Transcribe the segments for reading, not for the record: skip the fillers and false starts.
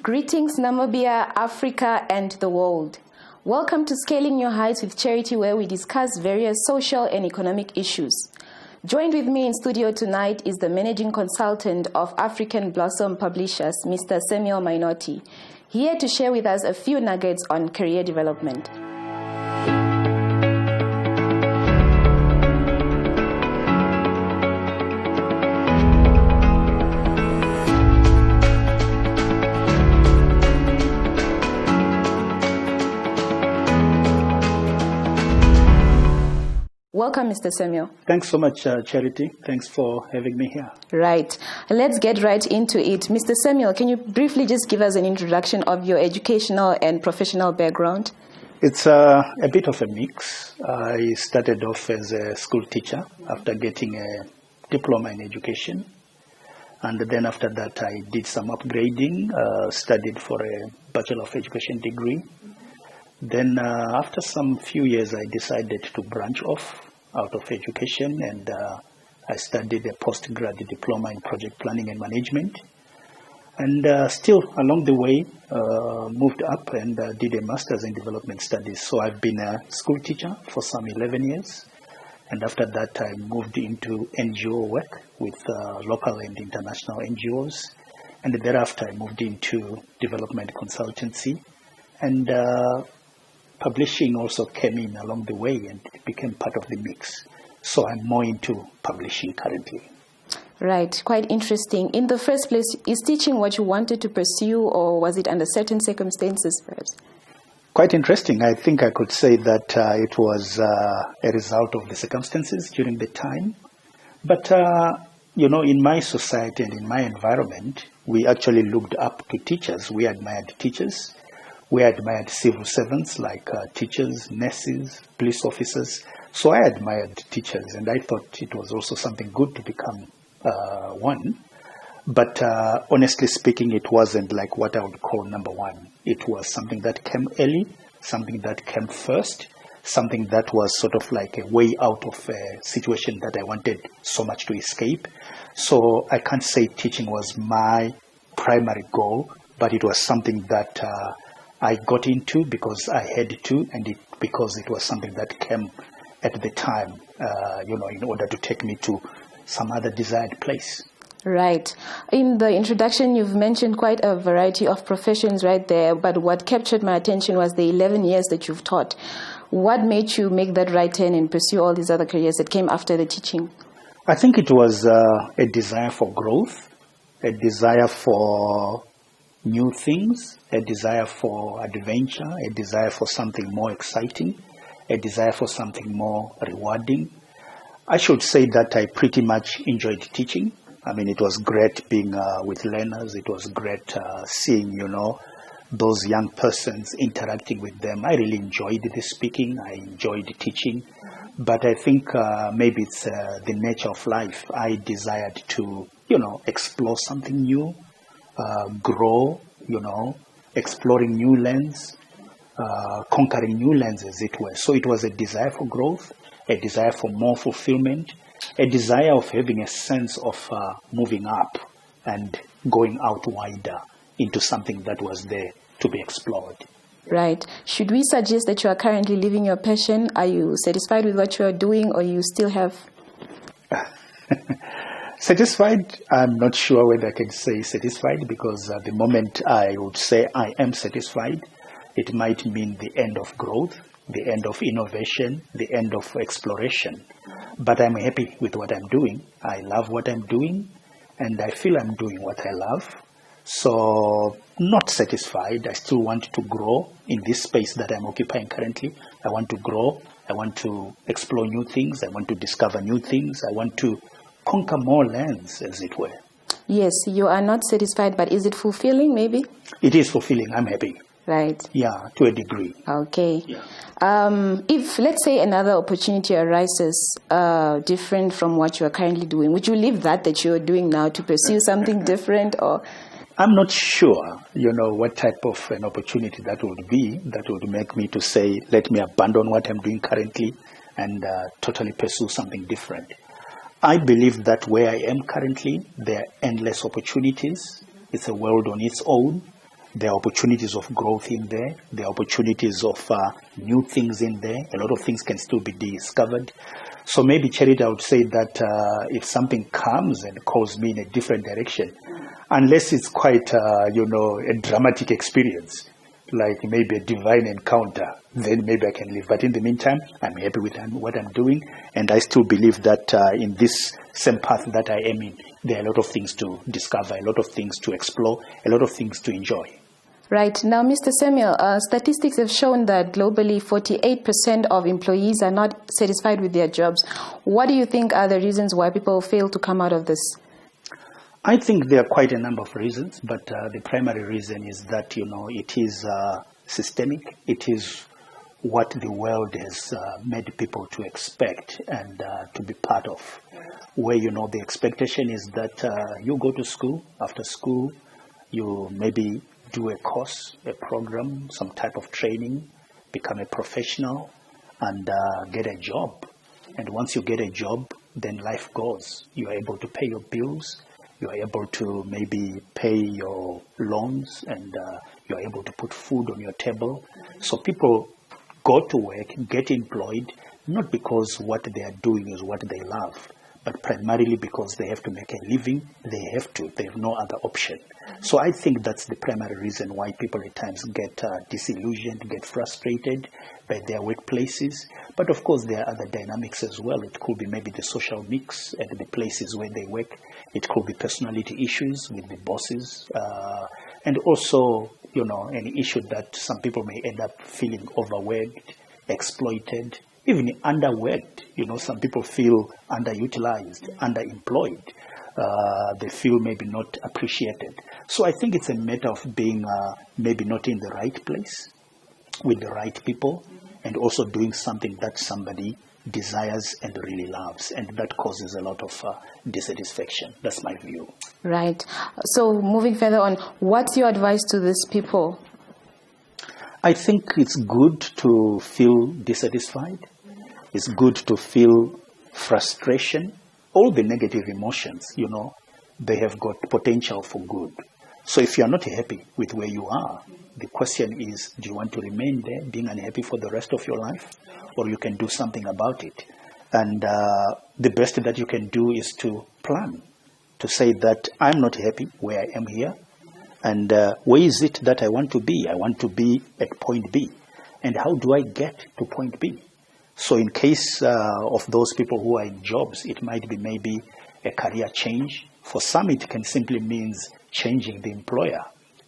Greetings Namibia, Africa and the world. Welcome to Scaling Your Heights with Charity, where we discuss various social and economic issues. Joined with me in studio tonight is the Managing Consultant of African Blossom Publishers, Mr. Samuel Mayinoti, here to share with us a few nuggets on career development. Welcome, Mr. Samuel. Thanks so much, Charity. Thanks for having me here. Right. Let's get right into it. Mr. Samuel, can you briefly just give us an introduction of your educational and professional background? It's a bit of a mix. I started off as a school teacher after getting a diploma in education. And then after that, I did some upgrading, studied for a Bachelor of Education degree. Then after some few years, I decided to branch off out of education, and I studied a postgraduate diploma in project planning and management. And still along the way, moved up and did a master's in development studies. So I've been a school teacher for some 11 years. And after that, I moved into NGO work with local and international NGOs. And thereafter, I moved into development consultancy. And publishing also came in along the way, and it became part of the mix. So I'm more into publishing currently. Right, quite interesting. In the first place, is teaching what you wanted to pursue, or was it under certain circumstances perhaps? Quite interesting. I think I could say that it was a result of the circumstances during the time. But, in my society and in my environment, we actually looked up to teachers. We admired teachers. We admired civil servants like teachers, nurses, police officers. So I admired teachers, and I thought it was also something good to become one. But honestly speaking, it wasn't like what I would call number one. It was something that came early, something that came first, something that was sort of like a way out of a situation that I wanted so much to escape. So I can't say teaching was my primary goal, but it was something that I got into because I had to, and because it was something that came at the time, in order to take me to some other desired place. Right. In the introduction, you've mentioned quite a variety of professions right there, but what captured my attention was the 11 years that you've taught. What made you make that right turn and pursue all these other careers that came after the teaching? I think it was a desire for growth, a desire for new things, a desire for adventure, a desire for something more exciting, a desire for something more rewarding. I should say that I pretty much enjoyed teaching. I mean, it was great being with learners. It was great seeing, those young persons, interacting with them. I really enjoyed the speaking. I enjoyed the teaching. But I think maybe it's the nature of life. I desired to, explore something new, grow, exploring new lands, conquering new lands, as it were. So it was a desire for growth, a desire for more fulfillment, a desire of having a sense of moving up and going out wider into something that was there to be explored. Right. Should we suggest that you are currently living your passion? Are you satisfied with what you are doing, or you still have... Satisfied, I'm not sure whether I can say satisfied, because at the moment I would say I am satisfied. It might mean the end of growth, the end of innovation, the end of exploration. But I'm happy with what I'm doing. I love what I'm doing, and I feel I'm doing what I love. So not satisfied. I still want to grow in this space that I'm occupying currently. I want to grow. I want to explore new things. I want to discover new things. I want to conquer more lands, as it were. Yes, you are not satisfied, but is it fulfilling, maybe? It is fulfilling. I'm happy. Right. Yeah, to a degree. Okay. Yeah. If, let's say, another opportunity arises different from what you are currently doing, would you leave that you're doing now to pursue something different? Or I'm not sure, what type of an opportunity that would be that would make me to say, let me abandon what I'm doing currently and totally pursue something different. I believe that where I am currently, there are endless opportunities. It's a world on its own. There are opportunities of growth in there. There are opportunities of new things in there. A lot of things can still be discovered. So maybe, Charity, I would say that if something comes and calls me in a different direction, unless it's quite, a dramatic experience, like maybe a divine encounter, then maybe I can leave. But in the meantime, I'm happy with what I'm doing, and I still believe that in this same path that I am in, there are a lot of things to discover, a lot of things to explore, a lot of things to enjoy. Right. Now, Mr. Samuel, statistics have shown that globally 48% of employees are not satisfied with their jobs. What do you think are the reasons why people fail to come out of this? I think there are quite a number of reasons, but the primary reason is that, it is systemic. It is what the world has made people to expect and to be part of, where, the expectation is that you go to school, after school, you maybe do a course, a program, some type of training, become a professional, and get a job. And once you get a job, then life goes. You are able to pay your bills, you are able to maybe pay your loans, and you are able to put food on your table. So people go to work, get employed, not because what they are doing is what they love, but primarily because they have to make a living. They have no other option. So I think that's the primary reason why people at times get disillusioned, get frustrated by their workplaces. But of course, there are other dynamics as well. It could be maybe the social mix at the places where they work. It could be personality issues with the bosses. And also, an issue that some people may end up feeling overworked, exploited, even underworked. Some people feel underutilized, underemployed. They feel maybe not appreciated. So I think it's a matter of being maybe not in the right place with the right people, and also doing something that somebody desires and really loves, and that causes a lot of dissatisfaction. That's my view. Right. So moving further on, what's your advice to these people? I think it's good to feel dissatisfied. It's good to feel frustration. All the negative emotions, they have got potential for good. So if you're not happy with where you are, the question is, do you want to remain there, being unhappy for the rest of your life? Or you can do something about it. And the best that you can do is to plan, to say that I'm not happy where I am here. And where is it that I want to be? I want to be at point B. And how do I get to point B? So in case of those people who are in jobs, it might be maybe a career change. For some, it can simply means changing the employer.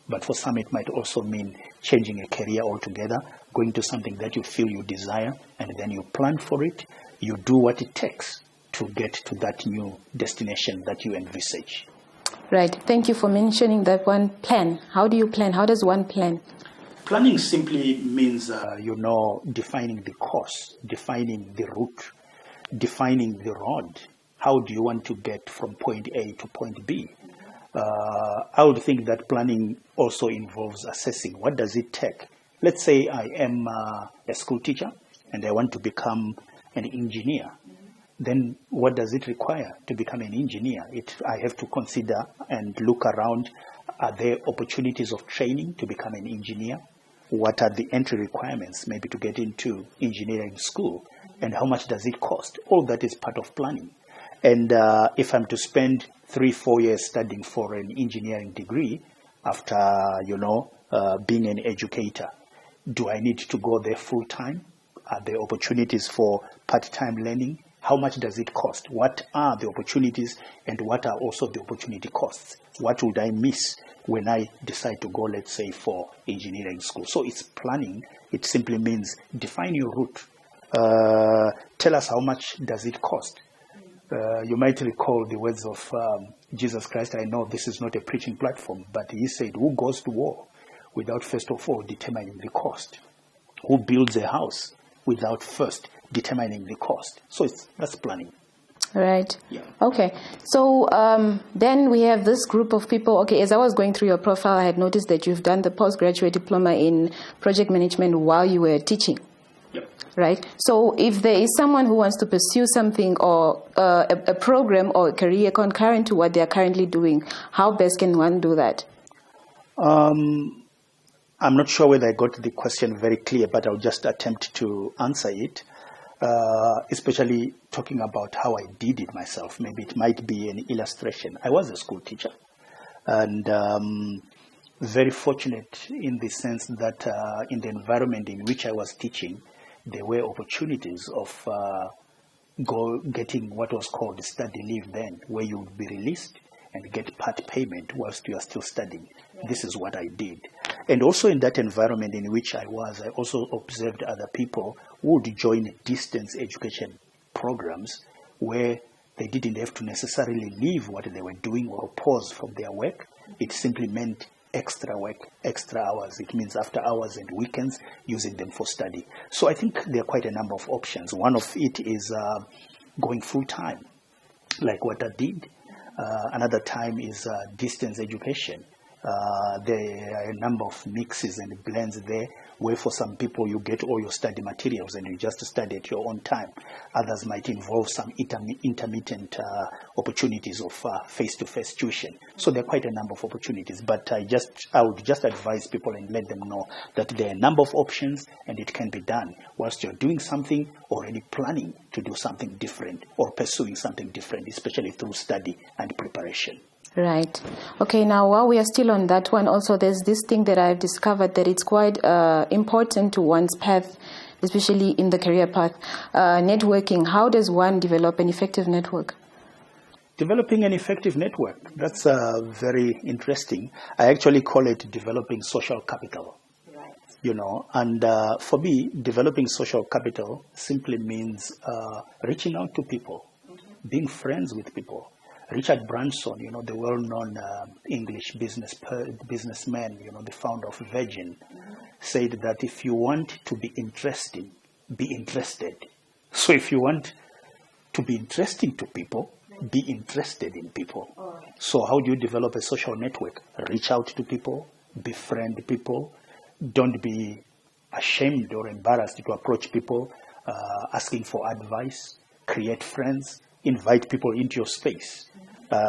But for some, it might also mean changing a career altogether, going to something that you feel you desire, and then you plan for it. You do what it takes to get to that new destination that you envisage. Right. Thank you for mentioning that one plan. How do you plan? How does one plan? Planning simply means, defining the course, defining the route, defining the road. How do you want to get from point A to point B? I would think that planning also involves assessing what does it take. Let's say I am a school teacher and I want to become an engineer. Then what does it require to become an engineer? I have to consider and look around. Are there opportunities of training to become an engineer? What are the entry requirements maybe to get into engineering school? And how much does it cost? All that is part of planning. And if I'm to spend 3-4 years studying for an engineering degree after, being an educator, do I need to go there full time? Are there opportunities for part-time learning? How much does it cost? What are the opportunities and what are also the opportunity costs? What would I miss when I decide to go, let's say, for engineering school? So it's planning. It simply means define your route. Tell us how much does it cost. You might recall the words of Jesus Christ. I know this is not a preaching platform, but he said, who goes to war without first of all determining the cost? Who builds a house without first determining the cost? So that's planning. Right. Yeah. Okay. So then we have this group of people. Okay, as I was going through your profile, I had noticed that you've done the postgraduate diploma in project management while you were teaching. Yep. Right. So if there is someone who wants to pursue something or a program or a career concurrent to what they are currently doing, how best can one do that? I'm not sure whether I got the question very clear, but I'll just attempt to answer it, especially talking about how I did it myself. Maybe it might be an illustration. I was a school teacher, and very fortunate in the sense that in the environment in which I was teaching, there were opportunities of getting what was called study leave then, where you would be released and get part payment whilst you are still studying. This is what I did. And also in that environment in which I was, I also observed other people who would join distance education programs where they didn't have to necessarily leave what they were doing or pause from their work. It simply meant extra work, extra hours. It means after hours and weekends, using them for study. So I think there are quite a number of options. One of it is going full time, like what I did. Another time is distance education. There are a number of mixes and blends there, where for some people you get all your study materials and you just study at your own time. Others might involve some intermittent opportunities of face-to-face tuition. So there are quite a number of opportunities, but I would just advise people and let them know that there are a number of options and it can be done whilst you're doing something, already planning to do something different or pursuing something different, especially through study and preparation. Right. Okay, now while we are still on that one, also there's this thing that I've discovered that it's quite important to one's path, especially in the career path. Networking. How does one develop an effective network? Developing an effective network. That's very interesting. I actually call it developing social capital. Right. You know, and for me, developing social capital simply means reaching out to people, being friends with people. Richard Branson, you know, the well-known English businessman, you know, the founder of Virgin, said that if you want to be interesting, be interested. So if you want to be interesting to people, be interested in people. So how do you develop a social network? Reach out to people, befriend people. Don't be ashamed or embarrassed to approach people, asking for advice, create friends, invite people into your space.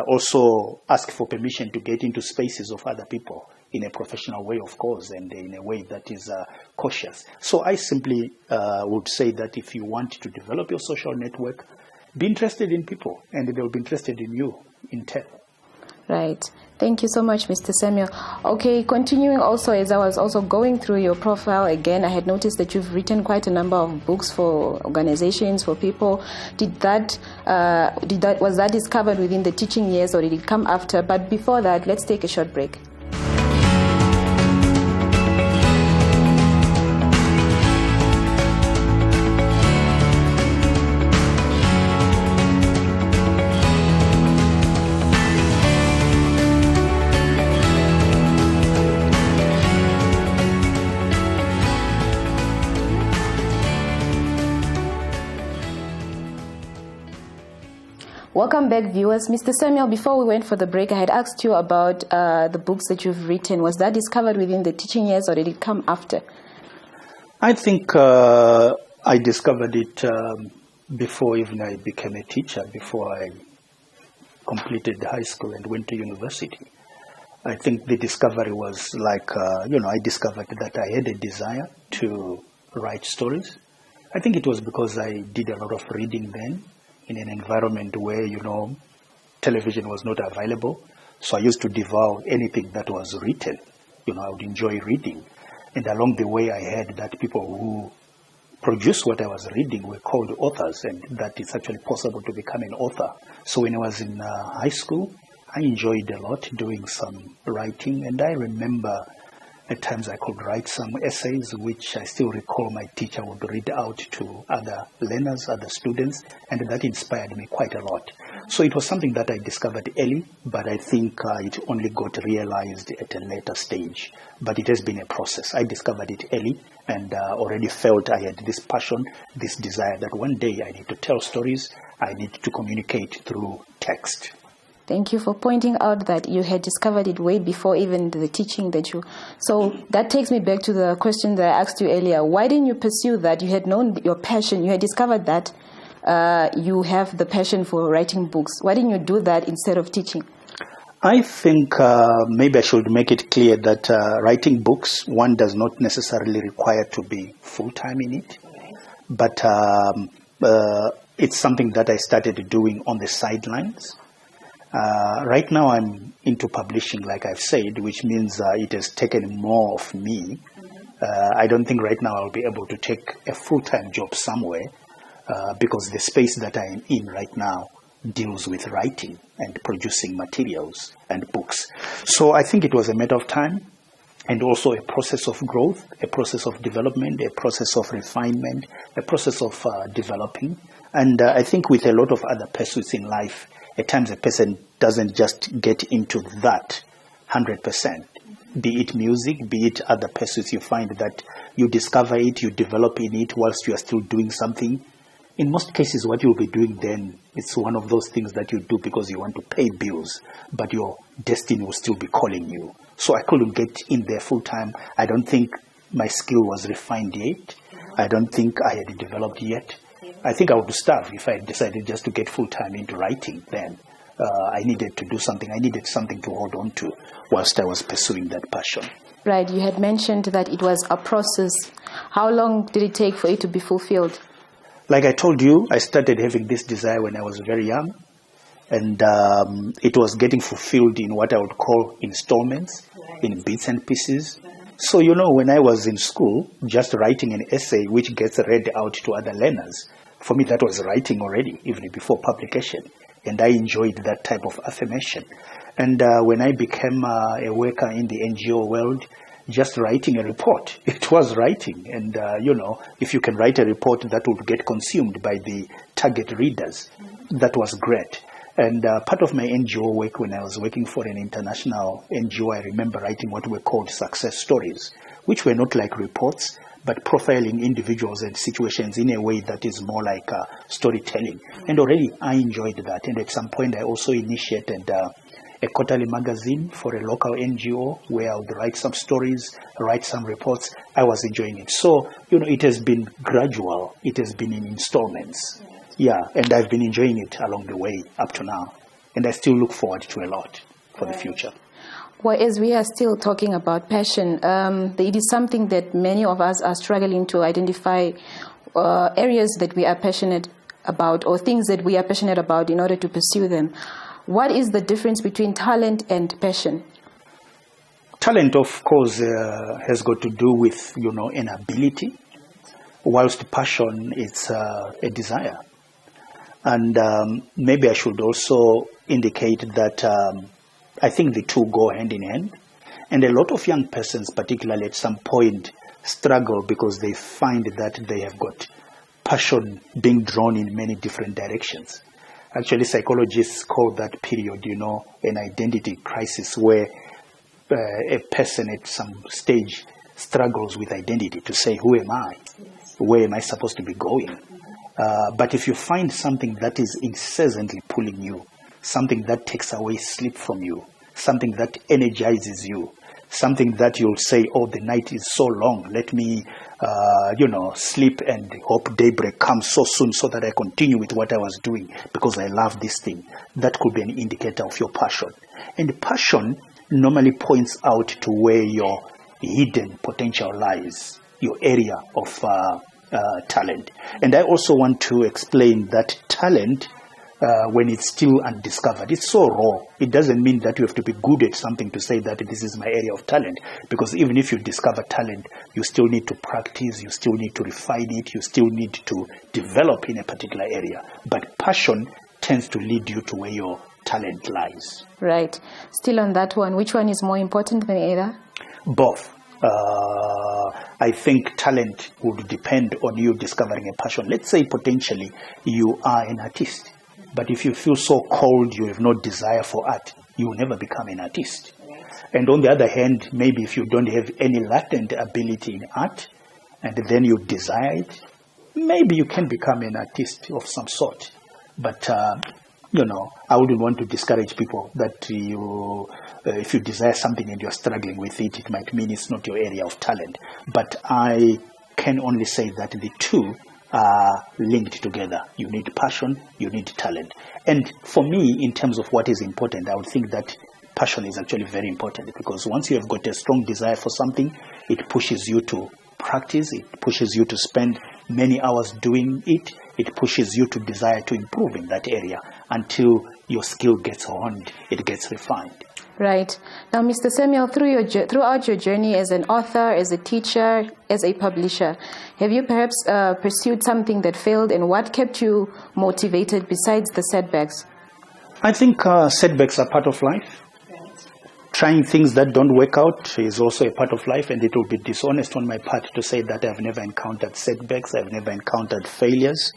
Also ask for permission to get into spaces of other people in a professional way, of course, and in a way that is cautious. So I simply would say that if you want to develop your social network, be interested in people, and they will be interested in you in turn. Right. Thank you so much, Mr. Samuel. Okay, continuing also, as I was also going through your profile again, I had noticed that you've written quite a number of books for organizations, for people. Was that discovered within the teaching years or did it come after? But before that, let's take a short break. Welcome back, viewers. Mr. Samuel, before we went for the break, I had asked you about the books that you've written. Was that discovered within the teaching years or did it come after? I think I discovered it before even I became a teacher, before I completed high school and went to university. I think the discovery was like, I discovered that I had a desire to write stories. I think it was because I did a lot of reading then, in an environment where, television was not available. So I used to devour anything that was written. I would enjoy reading. And along the way, I heard that people who produced what I was reading were called authors, and that it's actually possible to become an author. So when I was in high school, I enjoyed a lot doing some writing. And I remember at times I could write some essays, which I still recall my teacher would read out to other learners, other students, and that inspired me quite a lot. So it was something that I discovered early, but I think it only got realized at a later stage. But it has been a process. I discovered it early and already felt I had this passion, this desire that one day I need to tell stories, I need to communicate through text. Thank you for pointing out that you had discovered it way before even the teaching that you... So that takes me back to the question that I asked you earlier. Why didn't you pursue that? You had known your passion. You had discovered that you have the passion for writing books. Why didn't you do that instead of teaching? I think maybe I should make it clear that writing books, one does not necessarily require to be full-time in it, but it's something that I started doing on the sidelines. Right now I'm into publishing, like I've said, which means it has taken more of me. I don't think right now I'll be able to take a full-time job somewhere because the space that I'm in right now deals with writing and producing materials and books. So I think it was a matter of time and also a process of growth, a process of development, a process of refinement, a process of developing. And I think with a lot of other pursuits in life, at times a person doesn't just get into that 100%. Be it music, be it other pursuits, you find that you discover it, you develop in it whilst you are still doing something. In most cases, what you'll be doing then, it's one of those things that you do because you want to pay bills, but your destiny will still be calling you. So I couldn't get in there full time. I don't think my skill was refined yet. I don't think I had developed yet. I think I would starve if I had decided just to get full time into writing then. I needed to do something. I needed something to hold on to whilst I was pursuing that passion. Right. You had mentioned that it was a process. How long did it take for it to be fulfilled? Like I told you, I started having this desire when I was very young, and it was getting fulfilled in what I would call installments, in bits and pieces. So, when I was in school, just writing an essay which gets read out to other learners, for me that was writing already, even before publication. And I enjoyed that type of affirmation. And when I became a worker in the NGO world, just writing a report, it was writing. And, if you can write a report that would get consumed by the target readers, that was great. And part of my NGO work, when I was working for an international NGO, I remember writing what were called success stories, which were not like reports, but profiling individuals and situations in a way that is more like storytelling. And already I enjoyed that. And at some point, I also initiated a quarterly magazine for a local NGO where I would write some stories, write some reports. I was enjoying it. So, it has been gradual. It has been in installments. Yeah, and I've been enjoying it along the way up to now. And I still look forward to a lot for the future. Well, as we are still talking about passion, it is something that many of us are struggling to identify areas that we are passionate about or things that we are passionate about in order to pursue them. What is the difference between talent and passion? Talent, of course, has got to do with, an ability, whilst passion is a desire. And maybe I should also indicate that I think the two go hand in hand. And a lot of young persons, particularly at some point, struggle because they find that they have got passion being drawn in many different directions. Actually, psychologists call that period, an identity crisis where a person at some stage struggles with identity to say, who am I? Where am I supposed to be going? But if you find something that is incessantly pulling you, something that takes away sleep from you, something that energizes you, something that you'll say, oh, the night is so long, let me, sleep and hope daybreak comes so soon so that I continue with what I was doing because I love this thing. That could be an indicator of your passion. And passion normally points out to where your hidden potential lies, your area of talent. And I also want to explain that talent, when it's still undiscovered, it's so raw. It doesn't mean that you have to be good at something to say that this is my area of talent. Because even if you discover talent, you still need to practice, you still need to refine it, you still need to develop in a particular area. But passion tends to lead you to where your talent lies. Right. Still on that one, which one is more important than either? Both. I think talent would depend on you discovering a passion. Let's say potentially you are an artist. But if you feel so cold, you have no desire for art, you will never become an artist. And on the other hand, maybe if you don't have any latent ability in art, and then you desire it, maybe you can become an artist of some sort. But, I wouldn't want to discourage people that if you desire something and you're struggling with it, it might mean it's not your area of talent. But I can only say that the two are linked together. You need passion, you need talent. And for me, in terms of what is important, I would think that passion is actually very important, because once you have got a strong desire for something, it pushes you to practice, it pushes you to spend many hours doing it, it pushes you to desire to improve in that area until your skill gets honed, it gets refined. Right. Now, Mr. Samuel, throughout your journey as an author, as a teacher, as a publisher, have you perhaps pursued something that failed, and what kept you motivated besides the setbacks? I think setbacks are part of life. Trying things that don't work out is also a part of life, and it would be dishonest on my part to say that I've never encountered setbacks, I've never encountered failures.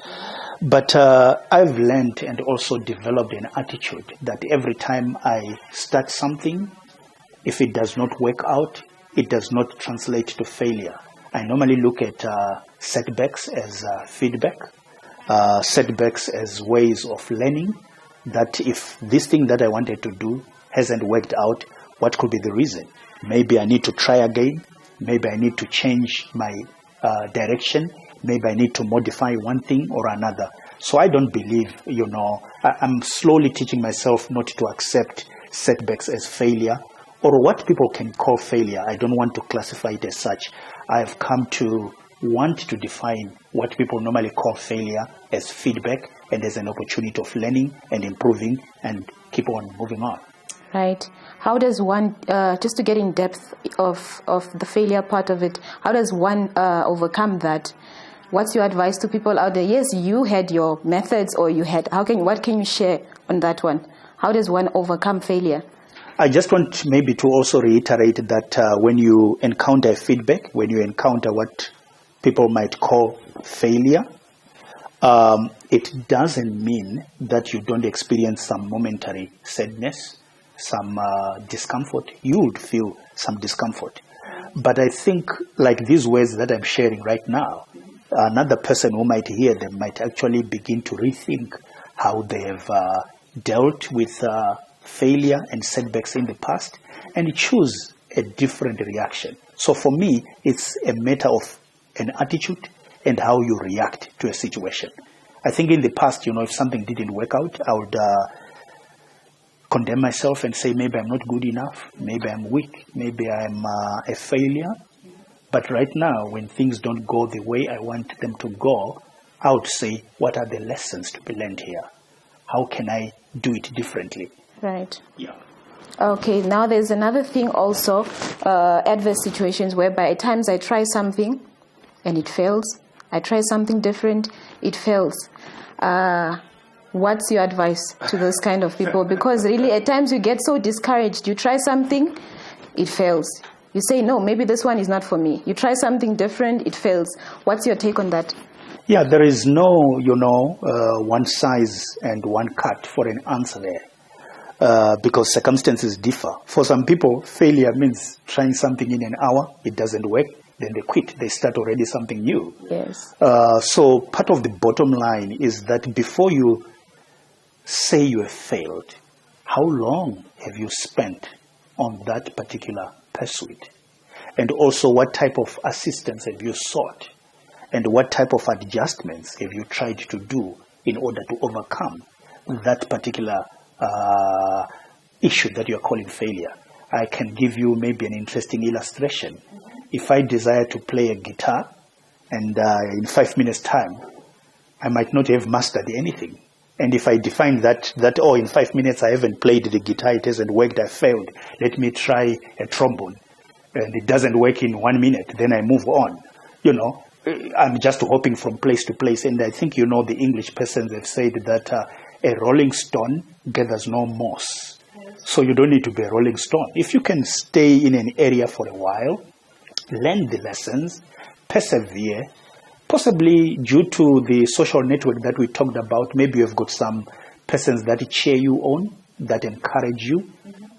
But I've learned and also developed an attitude that every time I start something, if it does not work out, it does not translate to failure. I normally look at setbacks as feedback, setbacks as ways of learning, that if this thing that I wanted to do hasn't worked out, what could be the reason? Maybe I need to try again. Maybe I need to change my direction. Maybe I need to modify one thing or another. So I don't believe, I'm slowly teaching myself not to accept setbacks as failure, or what people can call failure. I don't want to classify it as such. I have come to want to define what people normally call failure as feedback and as an opportunity of learning and improving and keep on moving on. Right. How does one, just to get in depth of the failure part of it, how does one overcome that? What's your advice to people out there? Yes, you had your methods, or what can you share on that one? How does one overcome failure? I just want maybe to also reiterate that when you encounter feedback, when you encounter what people might call failure, it doesn't mean that you don't experience some momentary sadness, some discomfort. You would feel some discomfort. But I think, like these words that I'm sharing right now, another person who might hear them might actually begin to rethink how they have dealt with failure and setbacks in the past and choose a different reaction. So for me, it's a matter of an attitude and how you react to a situation. I think in the past, if something didn't work out, I would condemn myself and say, maybe I'm not good enough, maybe I'm weak, maybe I'm a failure. But right now, when things don't go the way I want them to go, I would say, what are the lessons to be learned here? How can I do it differently? Right. Yeah. Okay, now there's another thing also, adverse situations whereby at times I try something and it fails. I try something different, it fails. What's your advice to those kind of people? Because really at times you get so discouraged. You try something, it fails. You say, no, maybe this one is not for me. You try something different, it fails. What's your take on that? Yeah, there is no, one size and one cut for an answer there. Because circumstances differ. For some people, failure means trying something in an hour, it doesn't work, then they quit. They start already something new. Yes. So part of the bottom line is that before you say you have failed, how long have you spent on that particular pursuit? And also, what type of assistance have you sought? And what type of adjustments have you tried to do in order to overcome that particular issue that you're calling failure? I can give you maybe an interesting illustration. If I desire to play a guitar and in 5 minutes' time, I might not have mastered anything. And if I define that in 5 minutes I haven't played the guitar, it hasn't worked, I failed, let me try a trombone, and it doesn't work in 1 minute, then I move on. I'm just hopping from place to place. And I think the English persons have said that a rolling stone gathers no moss. So you don't need to be a rolling stone. If you can stay in an area for a while, learn the lessons, persevere, possibly due to the social network that we talked about, maybe you've got some persons that cheer you on, that encourage you,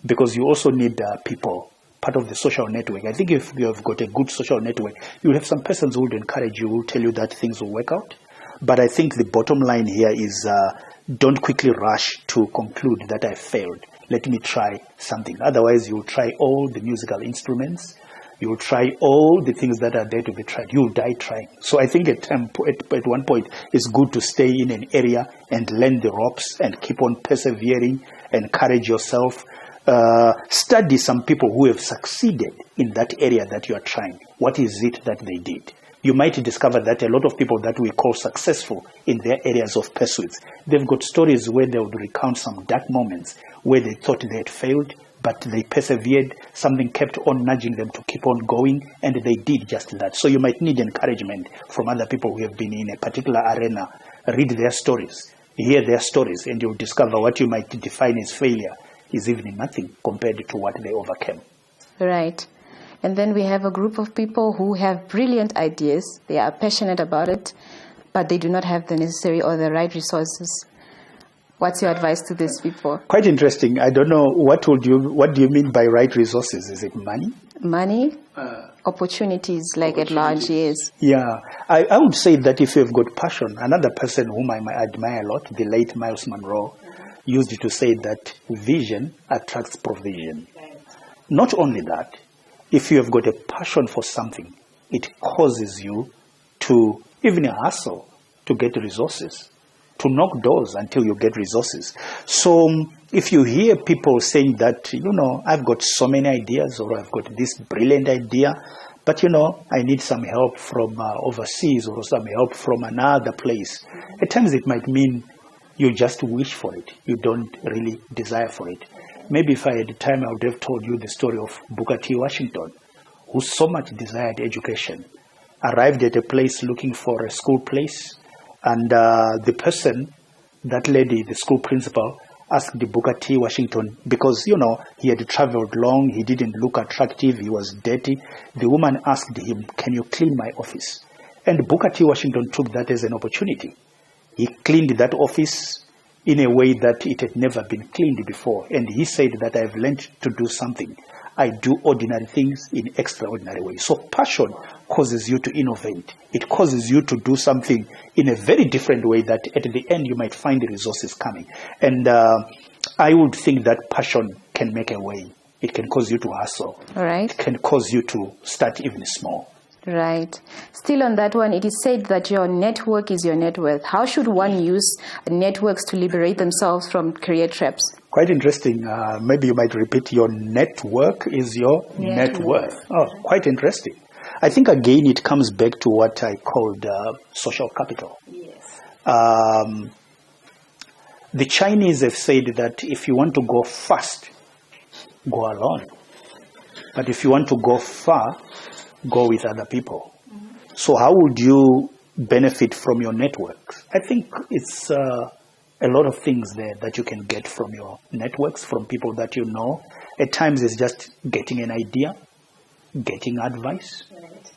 because you also need people, part of the social network. I think if you have got a good social network, you'll have some persons who would encourage you, who will tell you that things will work out. But I think the bottom line here is don't quickly rush to conclude that I failed. Let me try something. Otherwise, you'll try all the musical instruments. You'll try all the things that are there to be tried. You'll die trying. So I think at one point, it's good to stay in an area and learn the ropes and keep on persevering, encourage yourself. Study some people who have succeeded in that area that you are trying. What is it that they did? You might discover that a lot of people that we call successful in their areas of pursuits, they've got stories where they would recount some dark moments where they thought they had failed, but they persevered. Something kept on nudging them to keep on going, and they did just that. So you might need encouragement from other people who have been in a particular arena. Read their stories, hear their stories, and you'll discover what you might define as failure is even nothing compared to what they overcame. Right. And then we have a group of people who have brilliant ideas. They are passionate about it, but they do not have the necessary or the right resources. What's your advice to these people? Quite interesting. I don't know, what do you mean by right resources? Is it money? Money? Opportunities, like at large, yes. Yeah. I would say that if you've got passion, another person whom I admire a lot, the late Miles Monroe, used to say that vision attracts provision. Not only that, if you have got a passion for something, it causes you to even hustle to get resources, to knock doors until you get resources. So if you hear people saying that, I've got so many ideas, or I've got this brilliant idea, but, I need some help from overseas or some help from another place. At times it might mean you just wish for it. You don't really desire for it. Maybe if I had time, I would have told you the story of Booker T. Washington, who so much desired education, arrived at a place looking for a school place, and the person, that lady, the school principal, asked Booker T. Washington, because, he had traveled long, he didn't look attractive, he was dirty. The woman asked him, "Can you clean my office?" And Booker T. Washington took that as an opportunity. He cleaned that office in a way that it had never been cleaned before. And he said that I've learned to do something. I do ordinary things in extraordinary ways. So passion causes you to innovate. It causes you to do something in a very different way that at the end you might find the resources coming. And I would think that passion can make a way. It can cause you to hustle. All right. It can cause you to start even small. Right. Still on that one, it is said that your network is your net worth. How should one use networks to liberate themselves from career traps? Quite interesting. Maybe you might repeat, your network is your net worth. Oh, quite interesting. I think, again, it comes back to what I called social capital. Yes. The Chinese have said that if you want to go fast, go alone. But if you want to go far, go with other people. Mm-hmm. So how would you benefit from your networks? I think it's a lot of things there that you can get from your networks, from people that you know. At times it's just getting an idea, getting advice,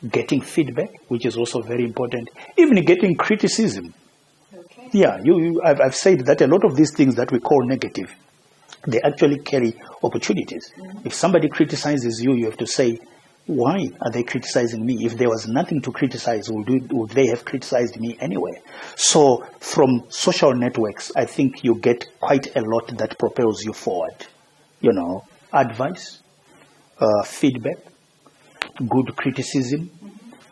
getting feedback, which is also very important, even getting criticism. Okay. Yeah, I've said that a lot of these things that we call negative, they actually carry opportunities. Mm-hmm. If somebody criticizes you, you have to say, why are they criticizing me? If there was nothing to criticize, would they have criticized me anyway? So from social networks, I think you get quite a lot that propels you forward. Advice, feedback, good criticism,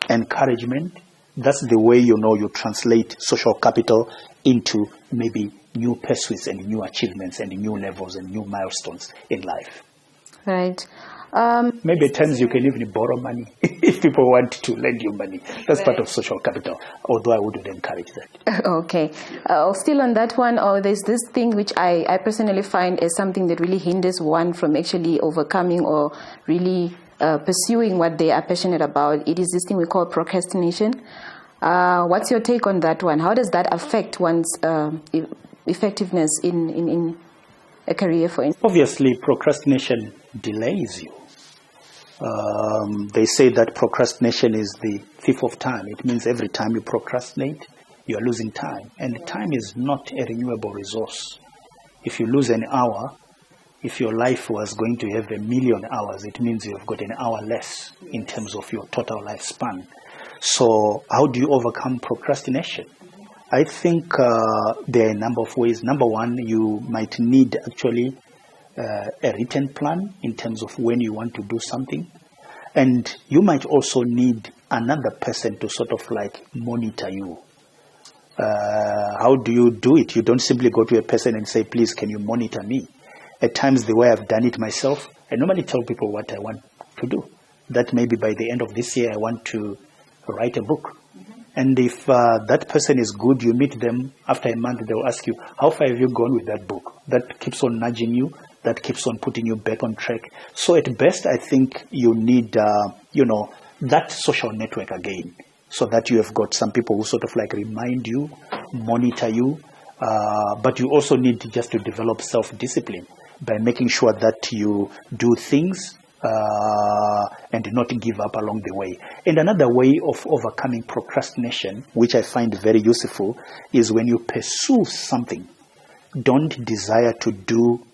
encouragement. That's the way you translate social capital into maybe new pursuits and new achievements and new levels and new milestones in life. Right. Maybe at times you can even borrow money if people want to lend you money. That's part of social capital, although I wouldn't encourage that. Okay. Still on that one, there's this thing which I personally find is something that really hinders one from actually overcoming or really pursuing what they are passionate about. It is this thing we call procrastination. What's your take on that one? How does that affect one's effectiveness in a career, for instance? Obviously, procrastination delays you. They say that procrastination is the thief of time. It means every time you procrastinate, you are losing time. And time is not a renewable resource. If you lose an hour, if your life was going to have 1,000,000 hours, it means you have got an hour less in terms of your total lifespan. So how do you overcome procrastination? I think there are a number of ways. Number one, you might need actually a written plan in terms of when you want to do something. And you might also need another person to sort of like monitor you. How do you do it? You don't simply go to a person and say, please, can you monitor me? At times, the way I've done it myself, I normally tell people what I want to do. That maybe by the end of this year, I want to write a book. And if that person is good, you meet them after a month, they'll ask you, how far have you gone with that book? That keeps on nudging you. That keeps on putting you back on track. So at best, I think you need, that social network again, so that you have got some people who sort of like remind you, monitor you, but you also need just to develop self-discipline by making sure that you do things and not give up along the way. And another way of overcoming procrastination, which I find very useful, is when you pursue something, don't desire to do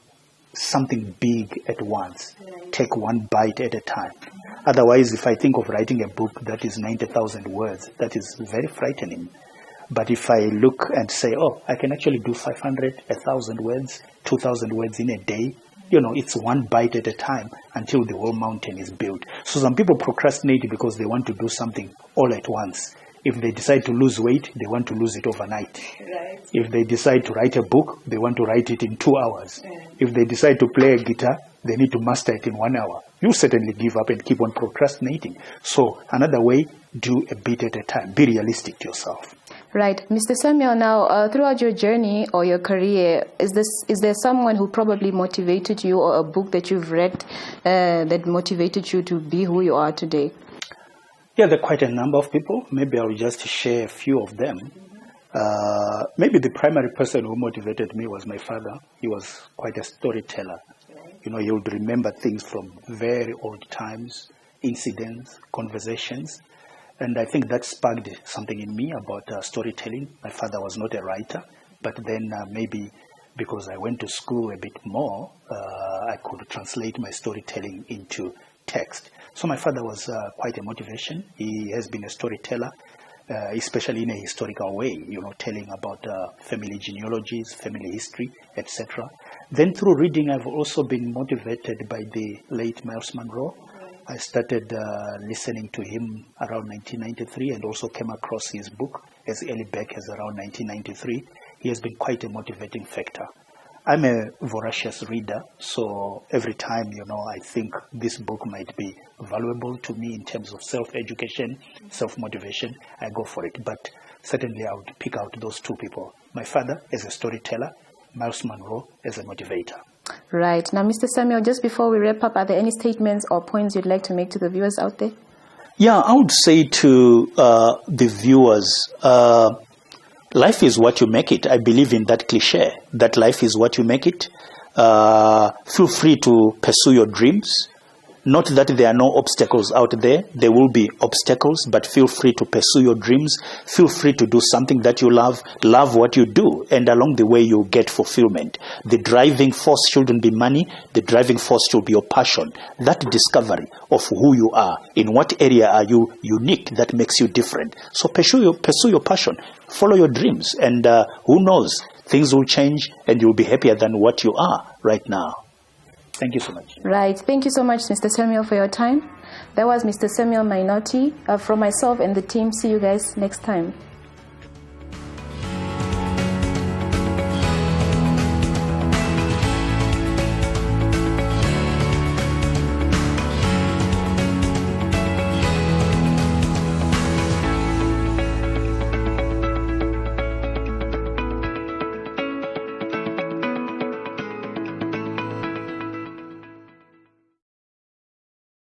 something big at once. Right. Take one bite at a time. Otherwise, if I think of writing a book that is 90,000 words, that is very frightening. But if I look and say, I can actually do 500, 1,000 words, 2,000 words in a day, it's one bite at a time until the whole mountain is built. So some people procrastinate because they want to do something all at once. If they decide to lose weight, they want to lose it overnight. Right. If they decide to write a book, they want to write it in 2 hours. If they decide to play a guitar, they need to master it in 1 hour. You certainly give up and keep on procrastinating. So another way, do a bit at a time. Be realistic to yourself. Right. Mr. Samuel, now, throughout your journey or your career, is there someone who probably motivated you, or a book that you've read that motivated you to be who you are today? Yeah, there are quite a number of people. Maybe I'll just share a few of them. Maybe the primary person who motivated me was my father. He was quite a storyteller. He would remember things from very old times, incidents, conversations. And I think that sparked something in me about storytelling. My father was not a writer, but then maybe because I went to school a bit more, I could translate my storytelling into text. So my father was quite a motivation. He has been a storyteller, especially in a historical way, telling about family genealogies, family history, etc. Then through reading, I've also been motivated by the late Miles Monroe. I started listening to him around 1993 and also came across his book as early back as around 1993. He has been quite a motivating factor. I'm a voracious reader, so every time, I think this book might be valuable to me in terms of self-education, self-motivation, I go for it. But certainly I would pick out those two people. My father as a storyteller, Miles Monroe as a motivator. Right. Now, Mr. Samuel, just before we wrap up, are there any statements or points you'd like to make to the viewers out there? Yeah, I would say to the viewers, life is what you make it. I believe in that cliche, that life is what you make it. Feel free to pursue your dreams. Not that there are no obstacles out there. There will be obstacles, but feel free to pursue your dreams. Feel free to do something that you love. Love what you do, and along the way you'll get fulfillment. The driving force shouldn't be money. The driving force should be your passion. That discovery of who you are. In what area are you unique that makes you different? So pursue your passion. Follow your dreams, and who knows, things will change and you'll be happier than what you are right now. Thank you so much. Right. Thank you so much, Mr. Samuel, for your time. That was Mr. Samuel Mayinoti. From myself and the team, see you guys next time.